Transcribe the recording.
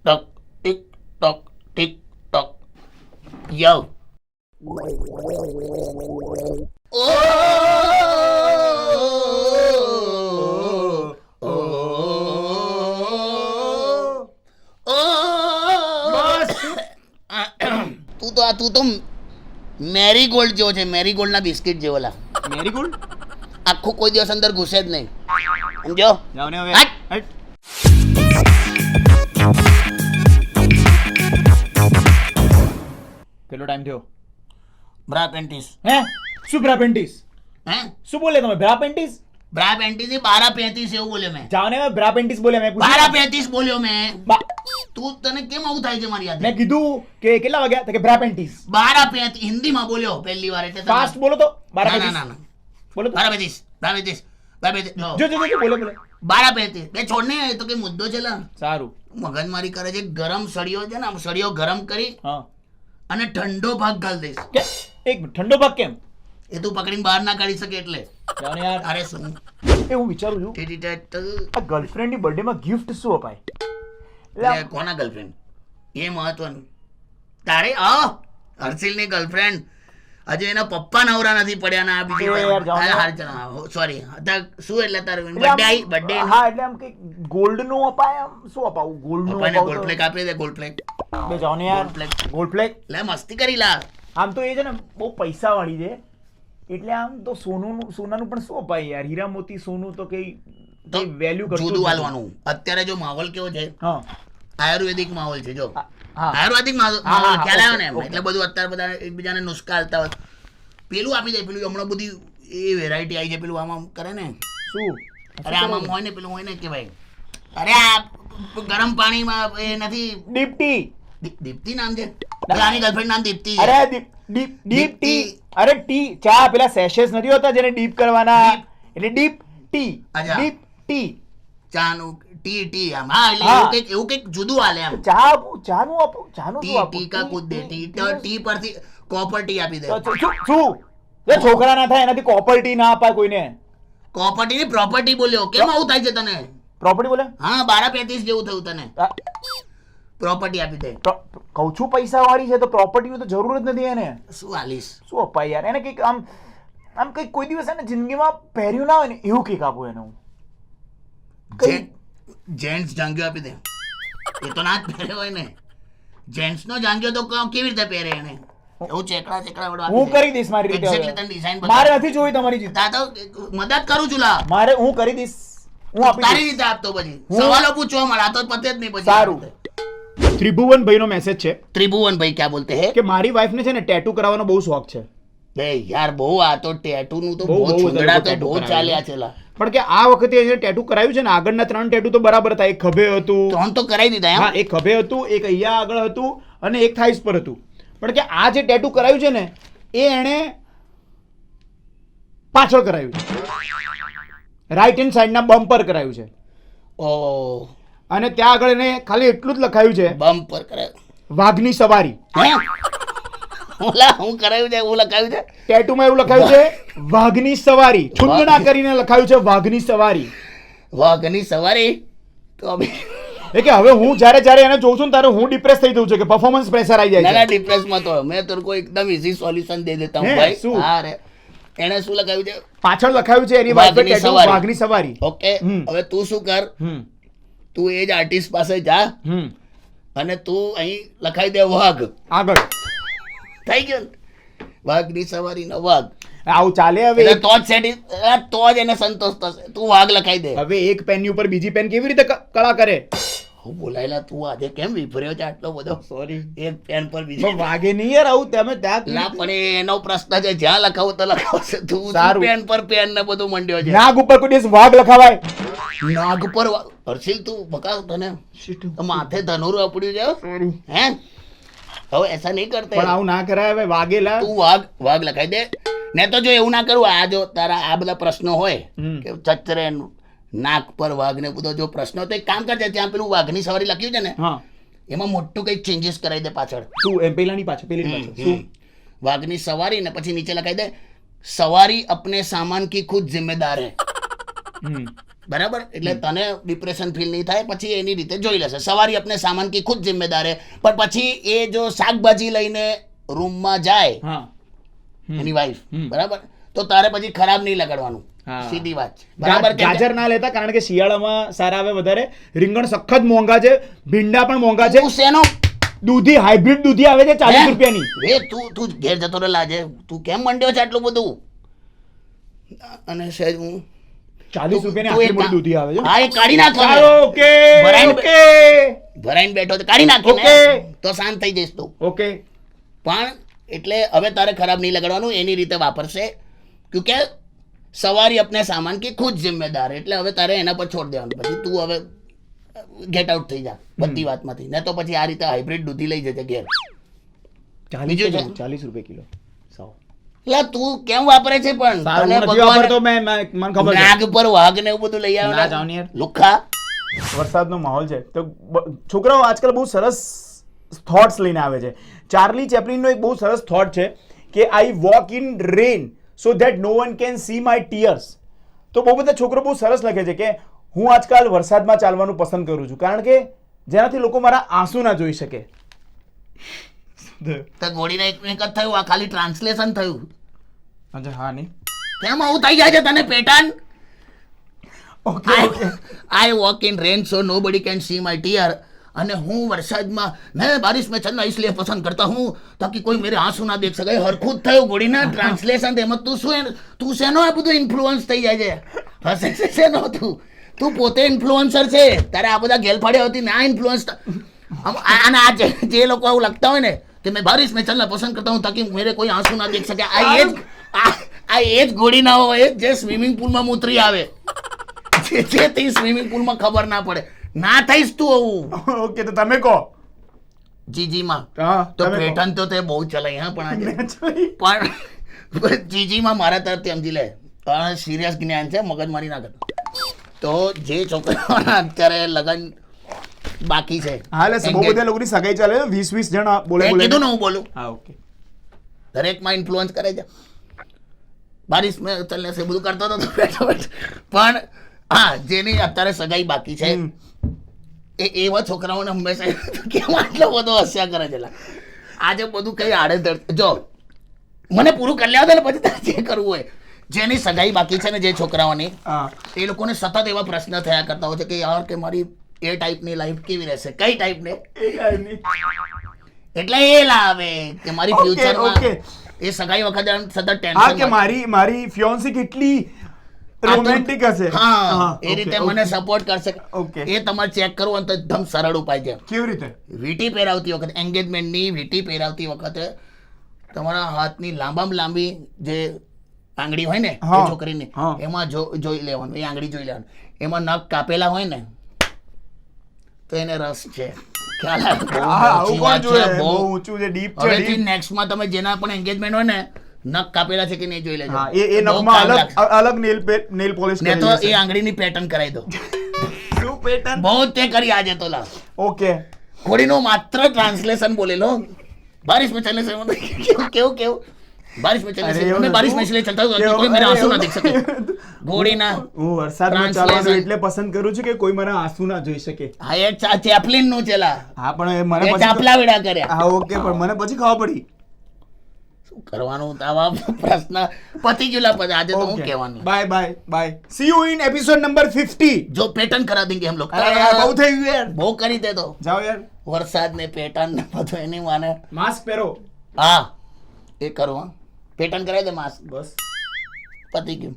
ટક tick ટક tick ટક. યો તું તો મેરીગોલ્ડ જેવો છે, મેરીગોલ્ડ ના બિસ્કિટ જેવો લા. મેરીગોલ્ડ આખું કોઈ દિવસ અંદર ઘૂસે જ નહીં, સમજો? જાવ ને હવે. હટ. કેટલો ટાઈમ થયો? બ્રા પેન્ટીસ. હે શું બ્રા પેન્ટીસ? હે શું બોલે તમે? બ્રા પેન્ટીસ? બ્રા પેન્ટીસ ની 12:35 એવું બોલ્યો મેં. જાવ ને હવે. બ્રા પેન્ટીસ બોલે મેં પૂછ્યું. 12:35 બોલ્યો મેં. તું તને કેમ આવું થાય છે મારી યાદ? મેં કીધું કે કેટલા વાગ્યા? તો કે બ્રા પેન્ટીસ. 12:35 હિન્દીમાં બોલ્યો પહેલી વાર એટલે. ફાસ્ટ બોલો તો. ના ના ના બોલો તો. 12:35 જો બોલે બોલે. 12:35 બે છોડ ને તો કે મુદ્દો છે લા. સારું. મગજમારી કરે છે. ગરમ સળિયો છે ને, આમ સળિયો ગરમ કરી હા અને ઠંડો ભાગ ગાલ દઈશ. કે એક મિનિટ, ઠંડો ભાગ કેમ? એ તું પકડીને બહાર ના કાઢી શકે એટલે. જાવ ને યાર. અરે શું એ હું વિચારું છું ટીટીટેટ. આ ગર્લફ્રેન્ડ ની બર્થડે માં ગિફ્ટ શું અપાય? એટલે કોના ગર્લફ્રેન્ડ એ મહત્વનું. તારે હર્ષિલ ની ગર્લફ્રેન્ડ હજુ એના પપ્પા નવરા નથી પડ્યા ને આ બીજી. સોરી શું એટલે તારું બર્થડે? હા એટલે આમ કે ગોલ્ડ નું અપાય. આમ શું અપાવું? ગોલ્ડ નું પપ્પાને ગોલ્ડ પ્લેક આપી દે. ગોલ્ડ પ્લેક બે જાવ ને યાર. ગોલ્ડ પ્લેક લે મસ્તી કરી લા. આમ તો એ છે ને બહુ પૈસા વાળી છે, એટલે આમ તો સોનાનું પણ શું અપાય યાર? હીરા મોતી સોનું તો કઈ વેલ્યુ કરતું જુદું આલવાનું. અત્યારે જો માહોલ કેવો છે, હા આયુર્વેદિક માહોલ છે. જો હા આયુર્વેદિક માહોલ ખ્યાલ આવ્યો ને? એટલે બધું અત્યારે બધા એકબીજાને નુસ્ખા આલતા હોય. પેલું આપી દે. પેલું હમણાં બધી એ વેરાયટી આવી છે. પેલું આમ કરે ને, શું? અરે આમ હોય ને, પેલું હોય ને કે ભાઈ, અરે આ ગરમ પાણીમાં એ નથી, દીપ્તિ. દીપ્તિ નામ છે. આની ગર્લફ્રેન્ડ નામ દીપ્તિ છે. અરે ડીપ ટી. અરે ટી ચા પેલા સેશેસ નથી હોતા જેને ડીપ કરવાના, એટલે ડીપ ટી. અચ્છા. Dip tea. ચાનું ટી આમ. હા એટલે એવું કંઈક જુદું હાલે એમ. ચાનું આપો. ચાનું ટી શું આપો? ટી કા કુદ દે. ટી પરથી કોપર ટી આપી દે. શું એ છોકરા ના થાય એનાથી કોપર ટી ના અપાય કોઈને. કોપર્ટી ની પ્રોપર્ટી બોલ્યો. કેમ આવું થાય છે તને? પ્રોપર્ટી બોલે? હા 12:35 જેવું થયું તને. પ્રોપર્ટી આપી દે. કહું છું પૈસા વાળી છે તો પ્રોપર્ટી ની તો જરૂર જ નથી એને. શું આલીશ? શું અપાય યાર એને? કઈક આમ કઈક કોઈ દિવસ એને જિંદગીમાં પહેર્યું ના હોય ને એવું કઈક આપું એને હું. જેન્ટ્સ જાંગ્યો આપી દે. એ તો ના જ પહેરે હોય ને. જેન્ટ્સ નો જાંગ્યો તો કેવી રીતે પહેરે એને? એવું ચેકડા વડો હું કરી દઈશ મારી રીતે. એક્ઝેક્ટલી તને ડિઝાઇન મારે નથી જોઈ તમારી જીત. તો મદદ કરું છું લા. મારે હું કરી દઈશ. હું આપી તારી રીતે આપતો પછી સવાલો પૂછવા મળે. આ તો પતે જ નહીં પછી. સારું. ત્રિભુવન ભાઈ નો મેસેજ છે. ત્રિભુવન ભાઈ ક્યાં બોલતે હે? કે મારી વાઈફ ને છે ને ટેટુ કરાવવાનો બહુ શોખ છે. બે યાર બહુ આ તો ટેટુ નું તો બહુ છુંદડા તો બહુ ચાલ્યા છે લા. પણ કે આ વખતે એને ટેટુ કરાવ્યું છે ને, આગળના 3 ટેટુ તો બરાબર હતા. એક ખભે હતું. 3 તો કરાવી દીધા એમ? હા એક ખભે હતું, એક અહીંયા આગળ હતું અને એક થાઈસ પર હતું. પણ કે આ જે ટેટુ કરાવ્યું છે ને એ એણે પાછળ કરાવ્યું છે. રાઈટ હેન્ડ સાઈડ ના બમ્પ પર કરાવ્યું છે. ઓ અને ત્યાં આગળ એને ખાલી એટલું જ લખાયું છે, બમ્પ પર કરાવ્યું, વાઘની સવારી. ઓલા હું કરાવ્યું છે, હું લખાવ્યું છે ટેટુમાં એવું લખાયું છે વાઘની સવારી. છુંદડા કરીને લખાયું છે વાઘની સવારી. વાઘની સવારી તો એ કે હવે હું જ્યારે એને જોઉં છું ને ત્યારે હું ડિપ્રેસ થઈ જઉં છું કે પરફોર્મન્સ પ્રેશર આવી જાય છે. ના ડિપ્રેસ માં તો મેં તો કોઈ એકદમ ઈઝી સોલ્યુશન દે દેતા હું ભાઈ. શું? હા રે એને શું લખાવ્યું છે? પાછળ લખાયું છે એની વાત ટેટુ વાઘની સવારી. ઓકે હવે તું શું કર, તું એ જ આર્ટિસ્ટ પાસે જા અને તું અહીં લખાઈ દે વાઘ આગળ. થઈ ગયું વાઘની સવારી નો વાઘ. આવું ચાલે હવે? તો જ સેટિસ, તો જ એને સંતોષ થશે. તું વાઘ લખાઈ દે. હવે એક પેન ઉપર બીજી પેન કેવી રીતે કળા કરે? હું બોલાયેલા તું આજે કેમ વિફર્યો છે આટલો બધો? સોરી. એક પેન પર બીજી વાગે નહીં યાર આવું તમે ત્યાં. ના પણ એનો પ્રશ્ન છે, જ્યાં લખાવું તો લખાવશે. તું પેન પર પેન ને બધું મંડ્યો છે. નાગ ઉપર કોઈ દિવસ વાઘ લખાવાય? નાગ પર હર્ષિલ તું બકાવ તને માથે ધનુર આપડ્યું છે હે? હવે એસા નહીં કરતે. પણ આવું ના કરાય હવે. વાગેલા તું વાઘ લખાઈ દે ને. તો જો એવું ના કરું, આ જો તારા આ બધા પ્રશ્નો હોય કે ચચરે નાક પર વાઘ ને બધો જો પ્રશ્નો, તો એક કામ કરજે, ત્યાં પેલું વાઘની સવારી લખ્યું છે ને એમાં મોટું કઈક ચેન્જીસ કરાવી દે પાછળ. શું એમ? પેલાની પાછળ પેલી પાછળ શું? વાઘની સવારી ને પછી નીચે લખાઈ દે સવારી અપને સામાન કી ખુદ જિમ્મેદાર હે. बराबर એટલે તને ડિપ્રેશન ફીલ નહીં થાય પછી એની રીતે જોઈ લેશે સવારી अपने सामान की खुद जिम्मेदार है પણ પછી એ જો શાકભાજી લઈને રૂમમાં જાય હા એની વાઈફ બરાબર તો તારે પછી ખરાબ નહીં લગાડવાનું સીધી વાત છે. બરાબર કે ગાજર ના લેતા કારણ કે શિયાળામાં સારા આવે વધારે રીંગણ સખત મોંઘા છે ભીંડા પણ મોંઘા છે તું શેનો દૂધી હાઇબ્રિડ દૂધી આવે છે 40 રૂપિયાની એ તું ઘેર જતો રહે લાજે તું કેમ મંડ્યો છે આટલું બધું અને સહેજ હું 40 રૂપિયાની આટલી મોટી દૂધી આવે છે હા એ કાઢી નાખ ચાલો ઓકે ઓકે ભરાઈને બેઠો તો કાઢી નાખ ઓકે તો શાંત થઈ જઈશ તું ઓકે પણ એટલે હવે તારે ખરાબ નહીં લગાડવાનું એની રીતે વાપરશે ક્યોંકि સવારી अपने सामान की खुद जिम्मेदार એટલે હવે તારે એના પર છોડ દેવાનું પછી તું હવે ગેટ આઉટ થઈ જા બધી વાતમાંથી ને તો પછી આ રીતે હાઇબ્રિડ દૂધી લઈ જજે ઘેર 40 રૂપિયા કિલો 100 એટલે તું કેમ વાપરે છે પણ તને ભગવાન તો મને ખબર છે નાગ પર વાઘ ને એવું બધું લઈ ના આવે જાવ ને યાર લુખા વરસાદનો માહોલ છે તો છોકરાઓ આજકાલ બહુ સરસ થોટ્સ લઈને આવે છે ચાર્લી ચેપ્લિનનો એક બહુ સરસ થોટ છે કે I walk in rain so that no one can see my tears તો બહુ બધા છોકરો બહુ સરસ લખે છે કે હું આજકાલ વરસાદમાં ચાલવાનું પસંદ કરું છું કારણ કે જેનાથી લોકો મારા આંસુ ના જોઈ શકે તો ગોળીને એક જ થયું આ ખાલી ટ્રાન્સલેશન થયું અચ્છા હા નહીં કેમ આવું થઈ જાય છે તને pattern okay okay I walk in rain so nobody can see my tear અને હું વરસાદમાં मैं बारिश में चलना इसलिए पसंद करता हूँ ताकि कोई मेरे आंसू ना देख सके હરખું જ થયું ગોળીના ટ્રાન્સલેશન તેમાં તું શેનો આ બધું ઇન્ફ્લુઅન્સ થઈ જાય છે હસે છે શેનો તું પોતે ઇન્ફ્લુઅન્સર છે તારે આ બધા ગેલફાડ્યા હતી ના ઇન્ફ્લુઅન્સ અને આ જે લોકો આવું લખતા હોય ને કે मैं बारिश में चलना पसंद करता हूँ ताकि मेरे कोई आंसू ना देख सके આ એ જ ગોળી ના હોય જે સ્વિમિંગ પુલમાં ઉતરી આવે જે તે સ્વિમિંગ પુલમાં ખબર ના પડે ના થઈશ તું આવું ઓકે તો તમે કહો જીજીમાં હા તો પેટર્ન તો તે બહુ ચલાઈ હા પણ પણ જીજીમાં મારા તરફથી સમજી લે સિરિયસ જ્ઞાન છે મગજમારી ના કરતો તો જે છોકરાઓના અત્યારે લગન બાકી છે હા એટલે બહુ બધા લોકોની સગાઈ ચાલે 20 જણા બોલે મેં કીધું ને હું બોલું હા ઓકે દરેકમાં ઇન્ફ્લુઅન્સ કરે છે બારિશ મેં ચલને છે બધું કરતો હતો બેઠો પણ હા જેની અત્યારે સગાઈ બાકી છે એ એવા છોકરાઓને હંમેશા કેમ આટલો બધો હસ્યા કરે છે આજે બધું કઈ આડેધડ જો મને પૂરું કરી લેવા દે ને પછી તારે જે કરવું હોય જેની સગાઈ બાકી છે ને જે છોકરાઓની એ લોકોને સતત એવા પ્રશ્ન થયા કરતા હોય છે કે યાર કે મારી એ ટાઈપની લાઈફ કેવી રહેશે કઈ ટાઈપની એટલે એ લાવે કે મારી ફ્યુચરમાં એ સગાઈ વખતે સતત ટેન્શન કે મારી ફિયોન્સી કેટલી રોમેન્ટિક હશે હા એ રીતે મને સપોર્ટ કરશે ઓકે એ તમારે ચેક કરવું તો એકદમ સરળ ઉપાય છે કેવી રીતે વીંટી પહેરાવતી વખતે એન્ગેજમેન્ટની વીંટી પહેરાવતી વખતે તમારા હાથની લાંબામાં લાંબી જે આંગળી હોય ને એ છોકરીની એમાં જોઈ લેવાનું એ આંગળી જોઈ લેવાનું એમાં નખ કાપેલા હોય ને તો એને રસ છે ખ્યાલ આવે બહુ ઊંચું છે ડીપ છે હવેથી નેક્સ્ટમાં તમે જેના પણ એન્ગેજમેન્ટ હોય ને નખ કાપેલા છે કે નહીં જોઈ લેજો એ નખમાં અલગ નેલ પોલિશ ને તો એ આંગળીની પેટર્ન કરાવી દો શું પેટર્ન બહુ તે કરી આજે તો લા ઓકે ઘોડીનો માત્ર ટ્રાન્સલેશન બોલેલો बारिश में चलने से केव बारिश में चलने से मैं बारिश में इसलिए चलता हूं कि कोई मेरा आंसू ना देख सके घोड़ी ना હું વરસાદમાં ચાલવાનું એટલે પસંદ કરું છું કે કોઈ મારા આંસુ ના જોઈ શકે હા એ ચેપ્લિન નું ચલા હા પણ મને પછી ચાપલા વિડા કર્યા હા ઓકે પણ મને પછી ખબર પડી શું કરવાનું આવા પ્રશ્ન પતી ગયેલા પછી આજે તો હું કહેવાનું bye bye bye see you in episode number 50 જો પેટર્ન કરા દેंगे हम लोग બહુ થઈ ગયું યાર બહુ કરી દે તો જાઓ યાર વરસાદ ને પેટર્ન ને બધું એની માને માસ્ક પહેરો હા એ કરો પેટર્ન કરાવી દે માસ્ક બસ પતી ગયું